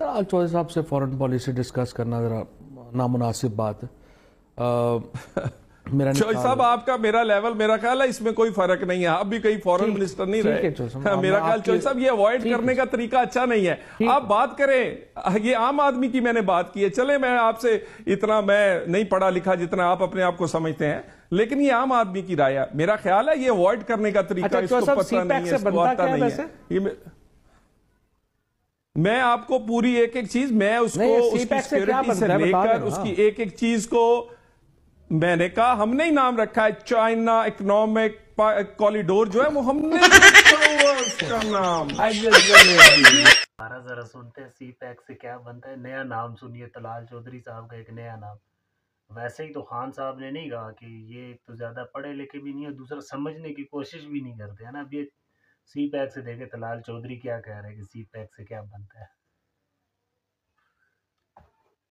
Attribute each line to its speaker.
Speaker 1: तलाल चौधरी साहब से foreign policy discuss करना जरा नामुनासिब बात है। मेरा नहीं
Speaker 2: चौधरी
Speaker 1: ख्याल
Speaker 2: साहब
Speaker 1: है।
Speaker 2: आपका मेरा लेवल मेरा ख्याल है इसमें कोई फर्क नहीं है। आप भी कहीं फॉरेन मिनिस्टर नहीं
Speaker 1: ठीक
Speaker 2: रहे।
Speaker 1: है चौधरी साहब,
Speaker 2: मेरा
Speaker 1: मैं
Speaker 2: ख्याल
Speaker 1: आपके-
Speaker 2: चौधरी साहब ये अवॉइड
Speaker 1: ठीक है।
Speaker 2: करने का तरीका अच्छा नहीं है।
Speaker 1: ठीक
Speaker 2: आप
Speaker 1: है।
Speaker 2: बात करें, ये आम आदमी की मैंने बात की है। चले मैं आपसे इतना मैं नहीं पढ़ा लिखा जितना आप अपने आप को समझते हैं, लेकिन ये आम आदमी की राय है। मेरा ख्याल है ये अवॉइड करने का तरीका
Speaker 1: अच्छा,
Speaker 2: इसको
Speaker 1: चौधरी साहब,
Speaker 2: पता
Speaker 1: CPAC
Speaker 2: नहीं
Speaker 1: से
Speaker 2: है, इसको
Speaker 1: बनता
Speaker 2: आता
Speaker 1: क्या है
Speaker 2: नहीं
Speaker 1: वैसे?
Speaker 2: है। मैं आपको पूरी एक एक चीज, मैं उसको
Speaker 1: नहीं,
Speaker 2: उसकी
Speaker 1: CPAC से क्या
Speaker 2: सिक्योरिटी से
Speaker 1: बनता है बता
Speaker 2: लेकर
Speaker 1: देना।
Speaker 2: उसकी एक एक चीज को मैंने कहा, हमने ही नाम रखा है चाइना इकोनॉमिक कॉरिडोर जो है वो हमने उसका नाम
Speaker 3: हमारा जरा सुनते हैं सी पैक से क्या बनता है। नया नाम सुनिए, तलाल चौधरी साहब का एक नया नाम। वैसे ही तो खान साहब ने नहीं कहा कि ये एक तो ज्यादा पढ़े लिखे भी नहीं है, दूसरा समझने की कोशिश भी नहीं करते है ना। अब ये सी पैक से देखे तलाल चौधरी क्या कह रहे हैं कि सी पैक से क्या बनता है।